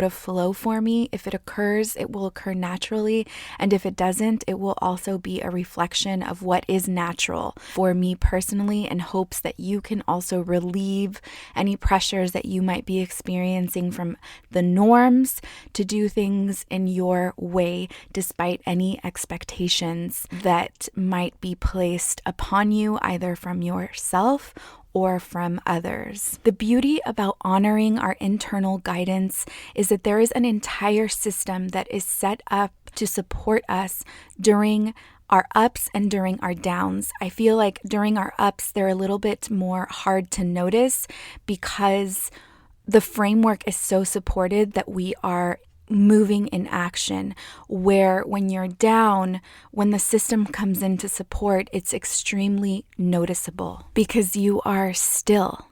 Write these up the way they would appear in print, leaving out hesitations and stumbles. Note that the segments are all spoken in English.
to flow for me. If it occurs, it will occur naturally. And if it doesn't, it will also be a reflection of what is natural for me personally, in hopes that you can also relieve any pressures that you might be experiencing from the norms to do things in your way, despite any expectations that might be placed upon you, either from yourself or from others. The beauty about honoring our internal guidance is that there is an entire system that is set up to support us during our ups and during our downs. I feel like during our ups, they're a little bit more hard to notice because the framework is so supported that we are moving in action, where when you're down, when the system comes in to support, it's extremely noticeable because you are still.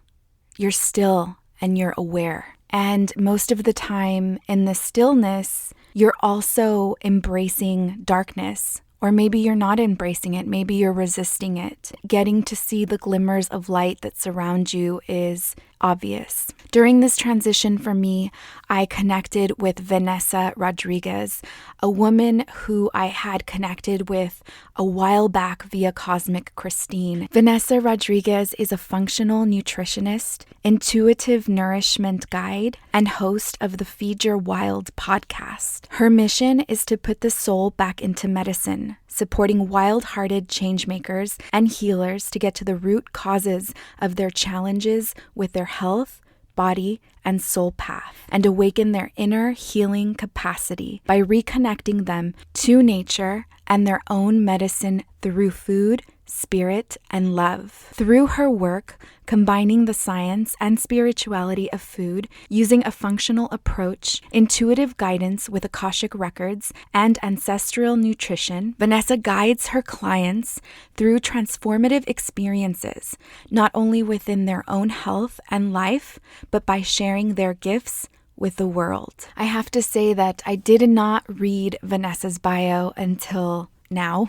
You're still and you're aware. And most of the time in the stillness, you're also embracing darkness. Or maybe you're not embracing it. Maybe you're resisting it. Getting to see the glimmers of light that surround you is obvious. During this transition for me, I connected with Venessa Rodriguez, a woman who I had connected with a while back via Cosmic Christine. Venessa Rodriguez is a functional nutritionist, intuitive nourishment guide, and host of the Feed Your Wild podcast. Her mission is to put the soul back into medicine, supporting wild-hearted changemakers and healers to get to the root causes of their challenges with their health, body, and soul path, and awaken their inner healing capacity by reconnecting them to nature and their own medicine through food, spirit, and love. Through her work, combining the science and spirituality of food, using a functional approach, intuitive guidance with Akashic records, and ancestral nutrition, Venessa guides her clients through transformative experiences, not only within their own health and life, but by sharing their gifts with the world. I have to say that I did not read Venessa's bio until now,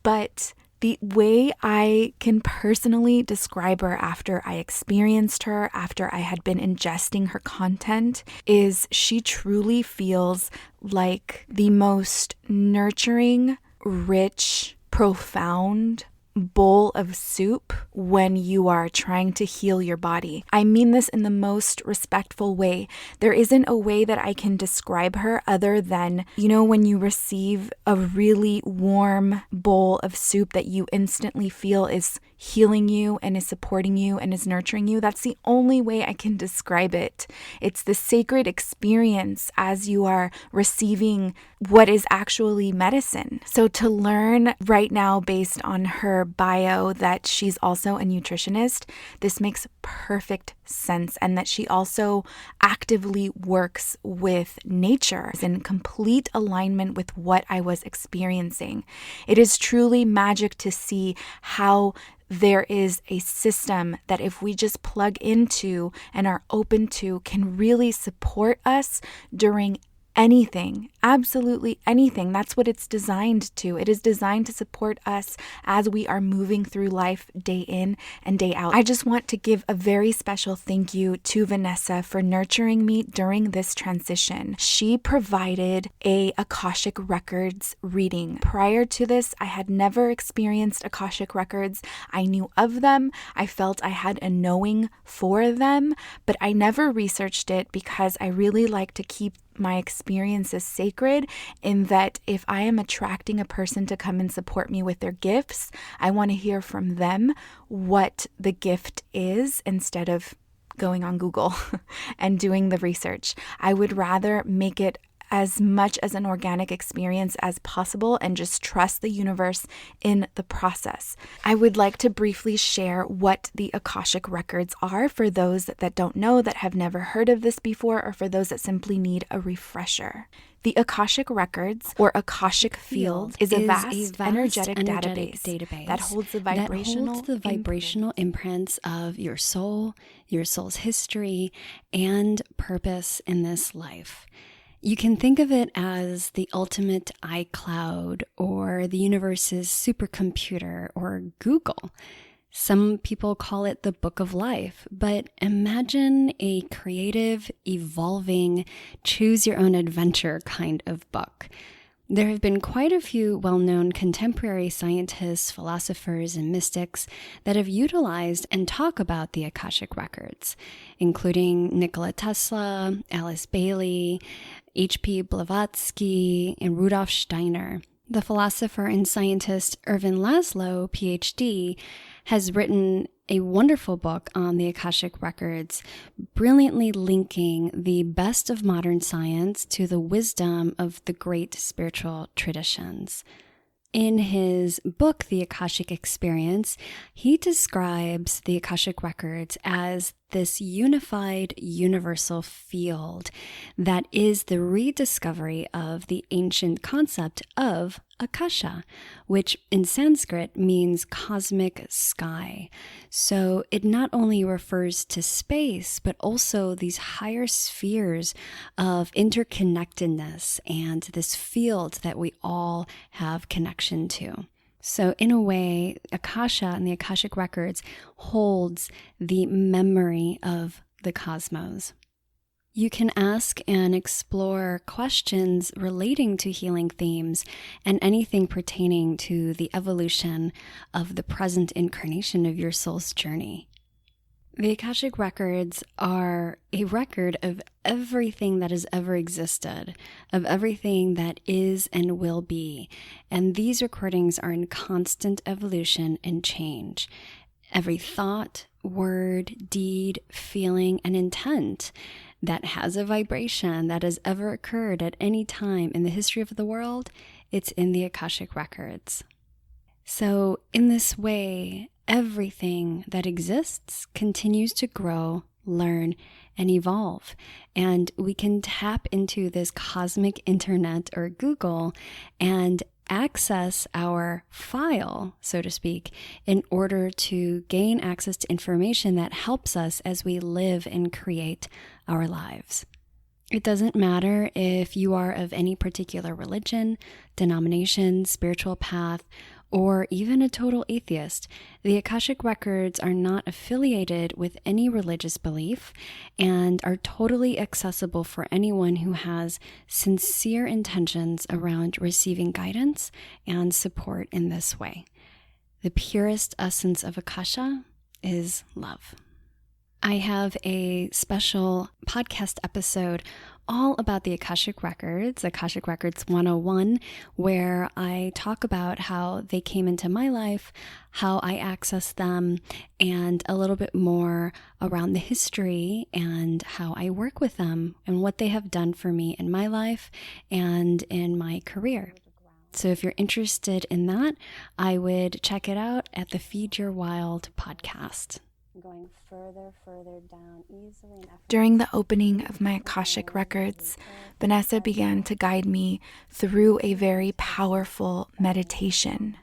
but the way I can personally describe her after I experienced her, after I had been ingesting her content, is she truly feels like the most nurturing, rich, profound bowl of soup when you are trying to heal your body. I mean this in the most respectful way. There isn't a way that I can describe her other than, when you receive a really warm bowl of soup that you instantly feel is healing you and is supporting you and is nurturing you. That's the only way I can describe it. It's the sacred experience as you are receiving what is actually medicine. So to learn right now, based on her bio, that she's also a nutritionist, this makes perfect sense, and that she also actively works with nature in complete alignment with what I was experiencing. It is truly magic to see how there is a system that if we just plug into and are open to, can really support us during anything, absolutely anything. That's what it's designed to. It is designed to support us as we are moving through life day in and day out. I just want to give a very special thank you to Venessa for nurturing me during this transition. She provided a Akashic Records reading. Prior to this, I had never experienced Akashic Records. I knew of them. I felt I had a knowing for them, but I never researched it because I really like to keep my experiences sacred, in that if I am attracting a person to come and support me with their gifts, I want to hear from them what the gift is instead of going on Google and doing the research. I would rather make it as much as an organic experience as possible and just trust the universe in the process. I would like to briefly share what the Akashic Records are for those that don't know, that have never heard of this before, or for those that simply need a refresher. The Akashic Records, or Akashic Field, is a vast energetic database that holds the vibrational imprints of your soul, your soul's history, and purpose in this life. You can think of it as the ultimate iCloud, or the universe's supercomputer, or Google. Some people call it the book of life, but imagine a creative, evolving, choose your own adventure kind of book. There have been quite a few well-known contemporary scientists, philosophers, and mystics that have utilized and talk about the Akashic records, including Nikola Tesla, Alice Bailey, H.P. Blavatsky, and Rudolf Steiner. The philosopher and scientist Ervin Laszlo, PhD, has written a wonderful book on the Akashic records, brilliantly linking the best of modern science to the wisdom of the great spiritual traditions. In his book, The Akashic Experience, he describes the Akashic records as this unified universal field that is the rediscovery of the ancient concept of Akasha, which in Sanskrit means cosmic sky. So it not only refers to space, but also these higher spheres of interconnectedness and this field that we all have connection to. So in a way, Akasha and the Akashic records holds the memory of the cosmos. You can ask and explore questions relating to healing themes and anything pertaining to the evolution of the present incarnation of your soul's journey. The Akashic records are a record of everything that has ever existed, of everything that is and will be. And these recordings are in constant evolution and change. Every thought, word, deed, feeling, and intent that has a vibration that has ever occurred at any time in the history of the world, it's in the Akashic records. So in this way, everything that exists continues to grow, learn, and evolve. And we can tap into this cosmic internet or Google and access our file, so to speak, in order to gain access to information that helps us as we live and create our lives. It doesn't matter if you are of any particular religion, denomination, spiritual path, or even a total atheist. The Akashic records are not affiliated with any religious belief and are totally accessible for anyone who has sincere intentions around receiving guidance and support in this way. The purest essence of Akasha is love. I have a special podcast episode all about the Akashic Records 101, where I talk about how they came into my life, how I access them, and a little bit more around the history and how I work with them and what they have done for me in my life and in my career. So if you're interested in that, I would check it out at the Feed Your Wild podcast. Going further down easily. During the opening of my Akashic records, Venessa began to guide me through a very powerful meditation.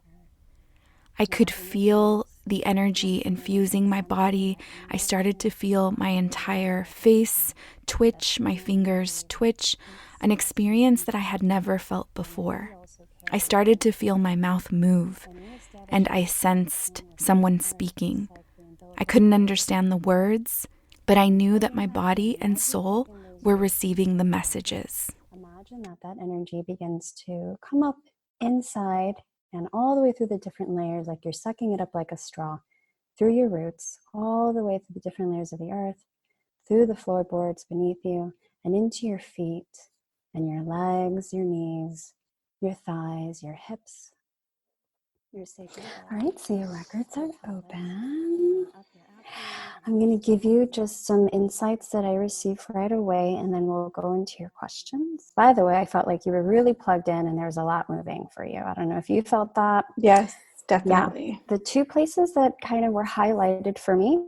I could feel the energy infusing my body. I started to feel my entire face twitch, my fingers twitch, an experience that I had never felt before. I started to feel my mouth move, and I sensed someone speaking. I couldn't understand the words, but I knew that my body and soul were receiving the messages. Imagine that energy begins to come up inside and all the way through the different layers, like you're sucking it up like a straw, through your roots, all the way through the different layers of the earth, through the floorboards beneath you, and into your feet, and your legs, your knees, your thighs, your hips. All right, so your records are open. I'm going to give you just some insights that I received right away, and then we'll go into your questions. By the way, I felt like you were really plugged in and there was a lot moving for you. I don't know if you felt that. Yes, definitely. Yeah. The two places that kind of were highlighted for me,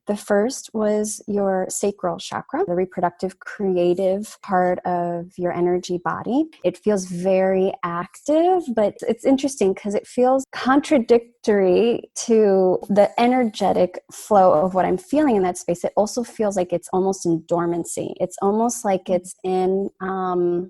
the first was your sacral chakra, the reproductive creative part of your energy body. It feels very active, but it's interesting because it feels contradictory to the energetic flow of what I'm feeling in that space. It also feels like it's almost in dormancy. It's almost like it's in,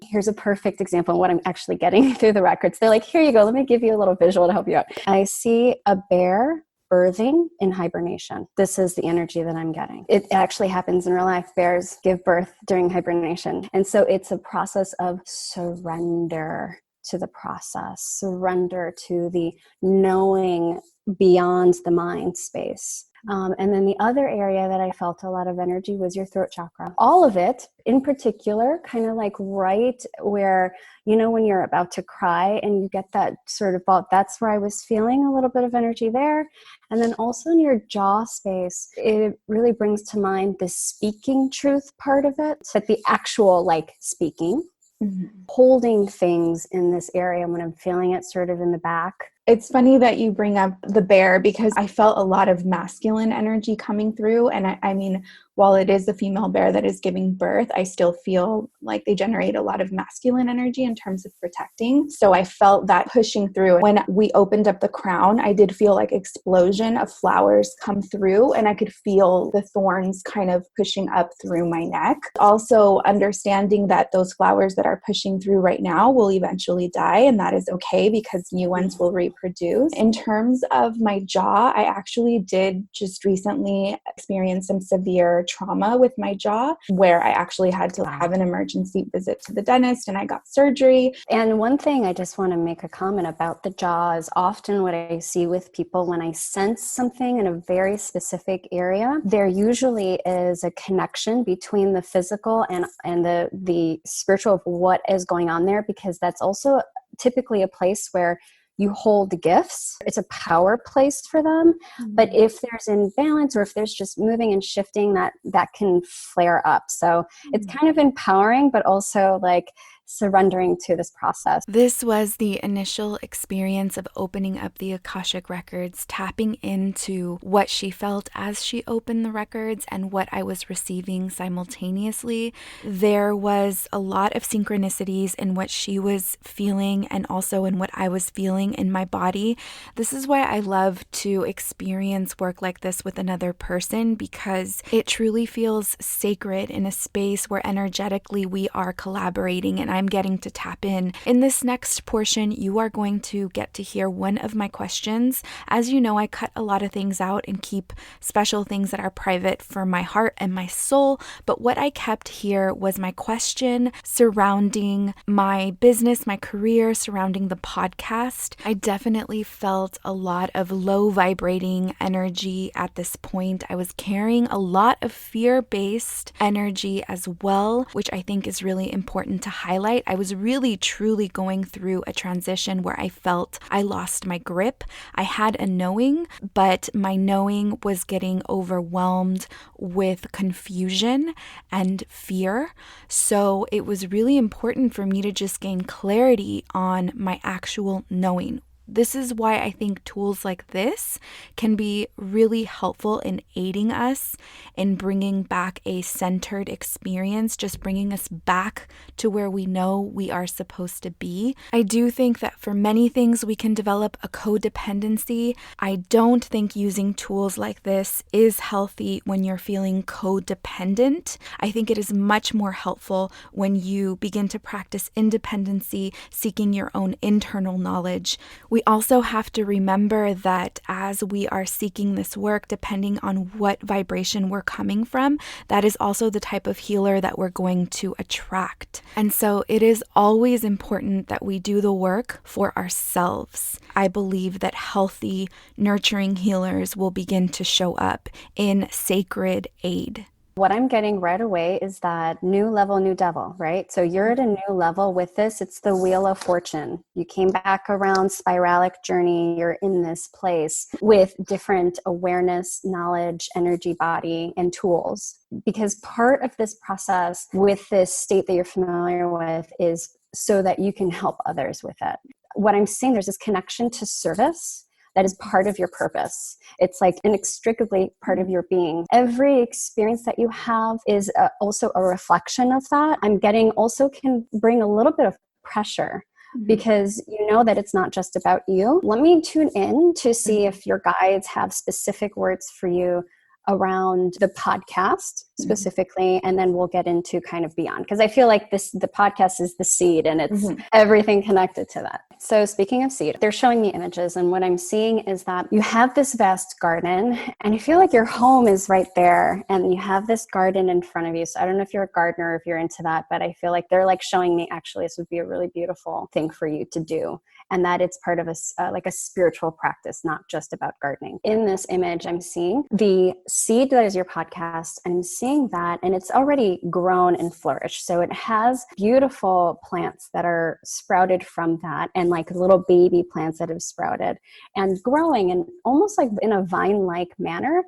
here's a perfect example of what I'm actually getting through the records. They're like, here you go, let me give you a little visual to help you out. I see a bear birthing in hibernation. This is the energy that I'm getting. It actually happens in real life. Bears give birth during hibernation. And so it's a process of surrender to the process, surrender to the knowing beyond the mind space. And then the other area that I felt a lot of energy was your throat chakra. All of it, in particular, kind of like right where, you know, when you're about to cry and you get that sort of ball, that's where I was feeling a little bit of energy there. And then also in your jaw space, it really brings to mind the speaking truth part of it, but the actual like speaking. Mm-hmm. Holding things in this area when I'm feeling it sort of in the back. It's funny that you bring up the bear because I felt a lot of masculine energy coming through. And I mean, while it is the female bear that is giving birth, I still feel like they generate a lot of masculine energy in terms of protecting. So I felt that pushing through. When we opened up the crown, I did feel like explosion of flowers come through, and I could feel the thorns kind of pushing up through my neck. Also understanding that those flowers that are pushing through right now will eventually die, and that is okay because new ones will reproduce. In terms of my jaw, I actually did just recently experience some severe trauma with my jaw where I actually had to have an emergency visit to the dentist and I got surgery. And one thing I just want to make a comment about the jaw is often what I see with people when I sense something in a very specific area, there usually is a connection between the physical and the spiritual of what is going on there, because that's also typically a place where you hold gifts. It's a power place for them. Mm-hmm. But if there's imbalance or if there's just moving and shifting, that can flare up. So it's kind of empowering, but also like surrendering to this process. This was the initial experience of opening up the Akashic records, tapping into what she felt as she opened the records and what I was receiving simultaneously. There was a lot of synchronicities in what she was feeling and also in what I was feeling in my body. This is why I love to experience work like this with another person, because it truly feels sacred in a space where energetically we are collaborating and I'm getting to tap in. In this next portion, you are going to get to hear one of my questions. As you know, I cut a lot of things out and keep special things that are private for my heart and my soul. But what I kept here was my question surrounding my business, my career, surrounding the podcast. I definitely felt a lot of low vibrating energy at this point. I was carrying a lot of fear-based energy as well, which I think is really important to highlight. I was really truly going through a transition where I felt I lost my grip. I had a knowing, but my knowing was getting overwhelmed with confusion and fear. So it was really important for me to just gain clarity on my actual knowing. This is why I think tools like this can be really helpful in aiding us in bringing back a centered experience, just bringing us back to where we know we are supposed to be. I do think that for many things we can develop a codependency. I don't think using tools like this is healthy when you're feeling codependent. I think it is much more helpful when you begin to practice independency, seeking your own internal knowledge. We also have to remember that as we are seeking this work, depending on what vibration we're coming from, that is also the type of healer that we're going to attract. And so it is always important that we do the work for ourselves. I believe that healthy, nurturing healers will begin to show up in sacred aid. What I'm getting right away is that new level, new devil, right? So you're at a new level with this. It's the wheel of fortune. You came back around spiralic journey. You're in this place with different awareness, knowledge, energy, body, and tools. Because part of this process with this state that you're familiar with is so that you can help others with it. What I'm seeing, there's this connection to service that is part of your purpose. It's like inextricably part of your being. Every experience that you have is also a reflection of that. I'm getting also can bring a little bit of pressure because you know that it's not just about you. Let me tune in to see if your guides have specific words for you around the podcast specifically, and then we'll get into kind of beyond, because I feel like the podcast is the seed and it's everything connected to that. So speaking of seed, they're showing me images, and what I'm seeing is that you have this vast garden, and you feel like your home is right there, and you have this garden in front of you. So I don't know if you're a gardener, if you're into that, but I feel like they're like showing me, actually this would be a really beautiful thing for you to do, and that it's part of like a spiritual practice, not just about gardening. In this image, I'm seeing the seed that is your podcast, and I'm seeing that, and it's already grown and flourished. So it has beautiful plants that are sprouted from that, and like little baby plants that have sprouted and growing, and almost like in a vine-like manner.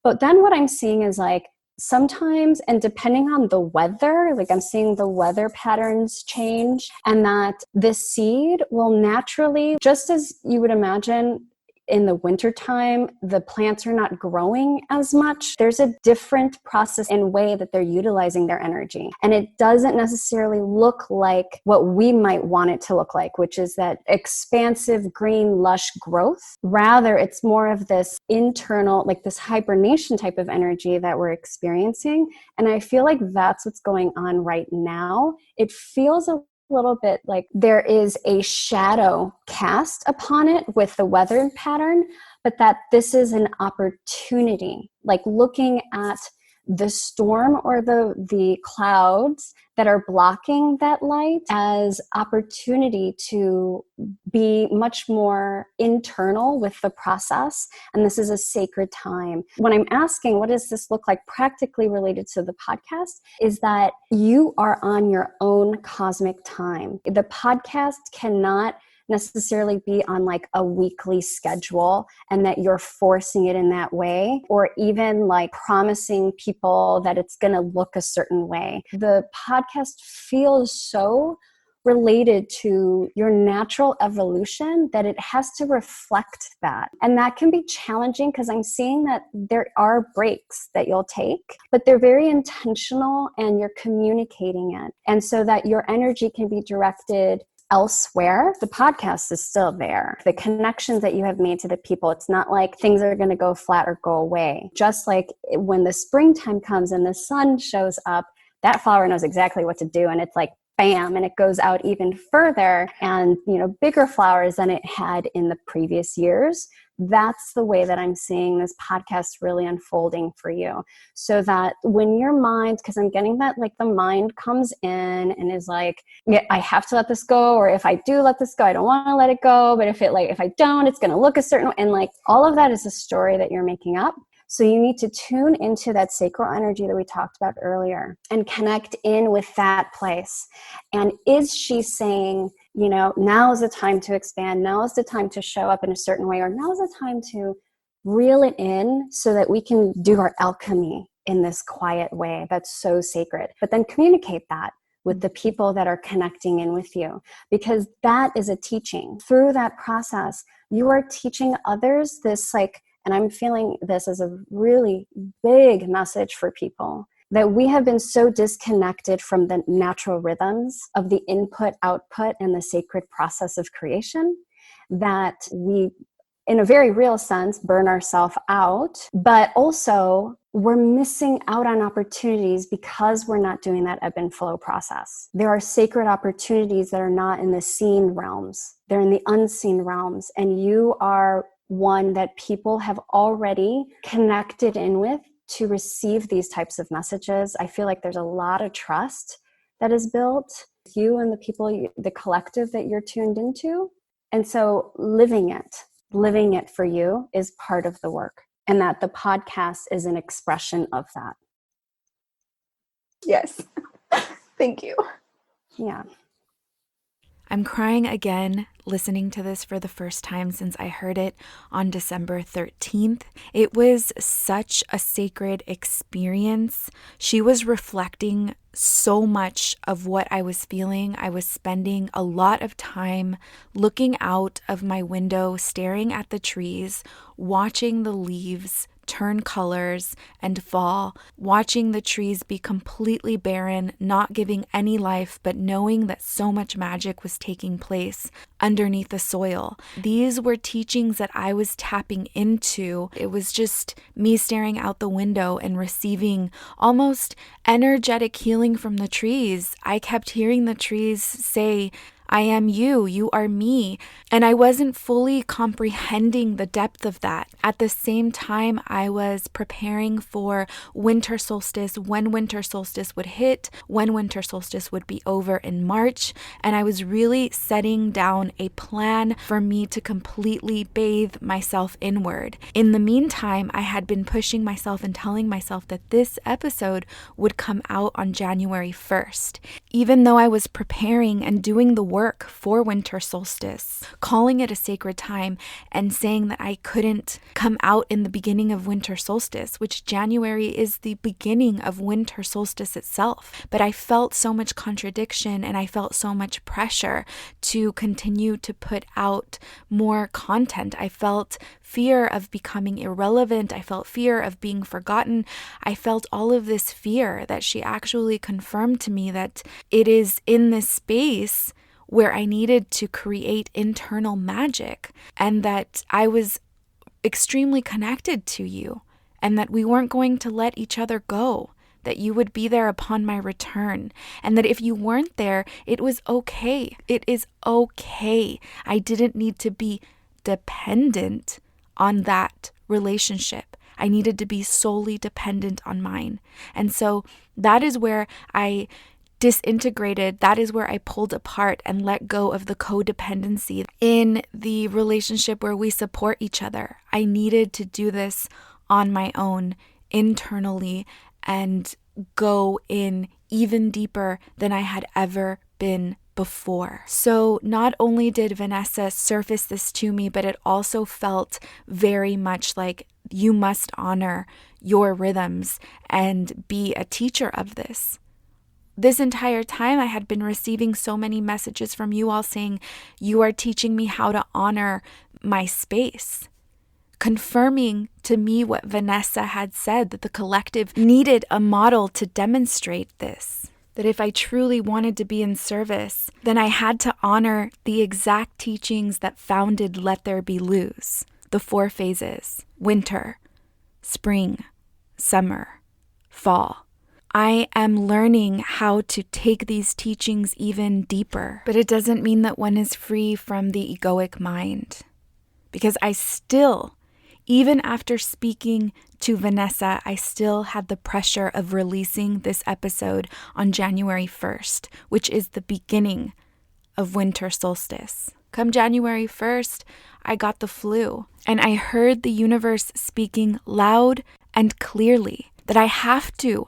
But then what I'm seeing is like, sometimes, and depending on the weather, like I'm seeing the weather patterns change, and that this seed will naturally, just as you would imagine in the wintertime, the plants are not growing as much. There's a different process and way that they're utilizing their energy. And it doesn't necessarily look like what we might want it to look like, which is that expansive, green, lush growth. Rather, it's more of this internal, like this hibernation type of energy that we're experiencing. And I feel like that's what's going on right now. It feels a little bit like there is a shadow cast upon it with the weather pattern, but that this is an opportunity, like looking at the storm or the clouds that are blocking that light as opportunity to be much more internal with the process. And this is a sacred time. When I'm asking, what does this look like practically related to the podcast, is that you are on your own cosmic time. The podcast cannot necessarily be on like a weekly schedule, and that you're forcing it in that way, or even like promising people that it's going to look a certain way. The podcast feels so related to your natural evolution that it has to reflect that. And that can be challenging, because I'm seeing that there are breaks that you'll take, but they're very intentional, and you're communicating it. And so that your energy can be directed elsewhere. The podcast is still there. The connections that you have made to the people, it's not like things are going to go flat or go away. Just like when the springtime comes and the sun shows up, that flower knows exactly what to do. And it's like, bam, and it goes out even further, and, you know, bigger flowers than it had in the previous years. That's the way that I'm seeing this podcast really unfolding for you. So that when your mind, because I'm getting that like the mind comes in and is like, yeah, I have to let this go, or if I do let this go, I don't want to let it go, but if I don't, it's going to look a certain way. And like all of that is a story that you're making up. So you need to tune into that sacral energy that we talked about earlier and connect in with that place. And is she saying, you know, now is the time to expand, now is the time to show up in a certain way, or now is the time to reel it in so that we can do our alchemy in this quiet way that's so sacred. But then communicate that with the people that are connecting in with you, because that is a teaching. Through that process, you are teaching others this, like, and I'm feeling this as a really big message for people, that we have been so disconnected from the natural rhythms of the input, output, and the sacred process of creation, that we, in a very real sense, burn ourselves out, but also we're missing out on opportunities because we're not doing that ebb and flow process. There are sacred opportunities that are not in the seen realms. They're in the unseen realms, and you are one that people have already connected in with to receive these types of messages. I feel like there's a lot of trust that is built with you and the people, the collective that you're tuned into. And so living it for you is part of the work, and that the podcast is an expression of that. Yes. Thank you. Yeah. I'm crying again listening to this for the first time since I heard it on December 13th. It was such a sacred experience. She was reflecting so much of what I was feeling. I was spending a lot of time looking out of my window, staring at the trees, watching the leaves turn colors and fall, watching the trees be completely barren, not giving any life, but knowing that so much magic was taking place underneath the soil. These were teachings that I was tapping into. It was just me staring out the window and receiving almost energetic healing from the trees. I kept hearing the trees say, I am you, you are me. And I wasn't fully comprehending the depth of that. At the same time, I was preparing for winter solstice, when winter solstice would hit, when winter solstice would be over in March. And I was really setting down a plan for me to completely bathe myself inward. In the meantime, I had been pushing myself and telling myself that this episode would come out on January 1st. Even though I was preparing and doing the work for winter solstice, calling it a sacred time and saying that I couldn't come out in the beginning of winter solstice, which January is the beginning of winter solstice itself. But I felt so much contradiction and I felt so much pressure to continue to put out more content. I felt fear of becoming irrelevant. I felt fear of being forgotten. I felt all of this fear that she actually confirmed to me that it is in this space where I needed to create internal magic and that I was extremely connected to you and that we weren't going to let each other go, that you would be there upon my return, and that if you weren't there, it was okay. It is okay. I didn't need to be dependent on that relationship. I needed to be solely dependent on mine. And so that is where I disintegrated. That is where I pulled apart and let go of the codependency in the relationship where we support each other. I needed to do this on my own internally and go in even deeper than I had ever been before. So not only did Venessa surface this to me, but it also felt very much like you must honor your rhythms and be a teacher of this. This entire time I had been receiving so many messages from you all saying, you are teaching me how to honor my space, confirming to me what Venessa had said, that the collective needed a model to demonstrate this. That if I truly wanted to be in service, then I had to honor the exact teachings that founded Let There Be Luz, the 4 phases: winter, spring, summer, fall. I am learning how to take these teachings even deeper, but it doesn't mean that one is free from the egoic mind. Because I still, even after speaking to Venessa, I still had the pressure of releasing this episode on January 1st, which is the beginning of winter solstice. Come January 1st, I got the flu, and I heard the universe speaking loud and clearly that I have to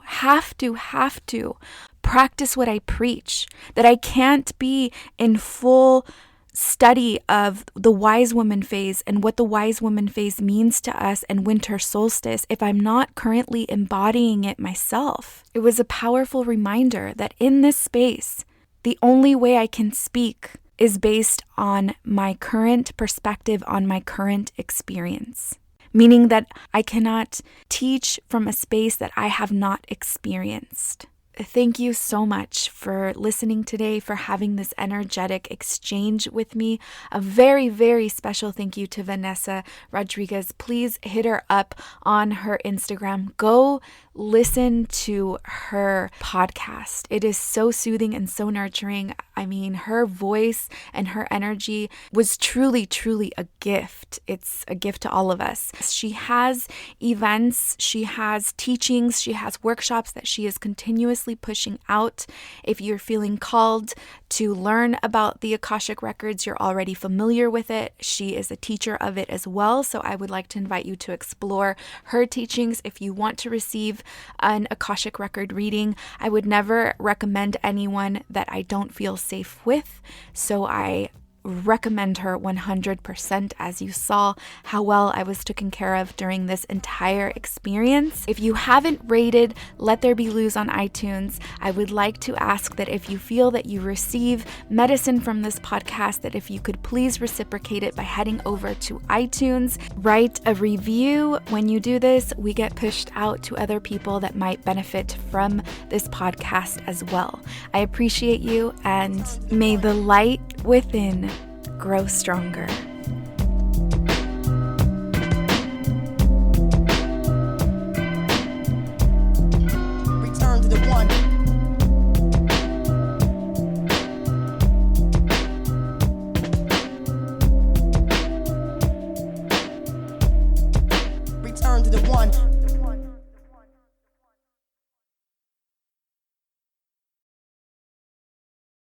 practice what I preach, that I can't be in full study of the wise woman phase and what the wise woman phase means to us and winter solstice if I'm not currently embodying it myself. It was a powerful reminder that in this space, the only way I can speak is based on my current perspective, on my current experience. Meaning that I cannot teach from a space that I have not experienced. Thank you so much for listening today, for having this energetic exchange with me. A very, very special thank you to Venessa Rodriguez. Please hit her up on her Instagram. Go listen to her podcast. It is so soothing and so nurturing. I mean, her voice and her energy was truly, truly a gift. It's a gift to all of us. She has events, she has teachings, she has workshops that she is continuously pushing out. If you're feeling called to learn about the Akashic Records, you're already familiar with it. She is a teacher of it as well. So I would like to invite you to explore her teachings. If you want to receive an Akashic Record reading, I would never recommend anyone that I don't feel safe with. So I recommend her 100%, as you saw how well I was taken care of during this entire experience. If you haven't rated Let There Be Luz on iTunes, I would like to ask that if you feel that you receive medicine from this podcast, that if you could please reciprocate it by heading over to iTunes, write a review. When you do this, we get pushed out to other people that might benefit from this podcast as well. I appreciate you, and may the light within grow stronger.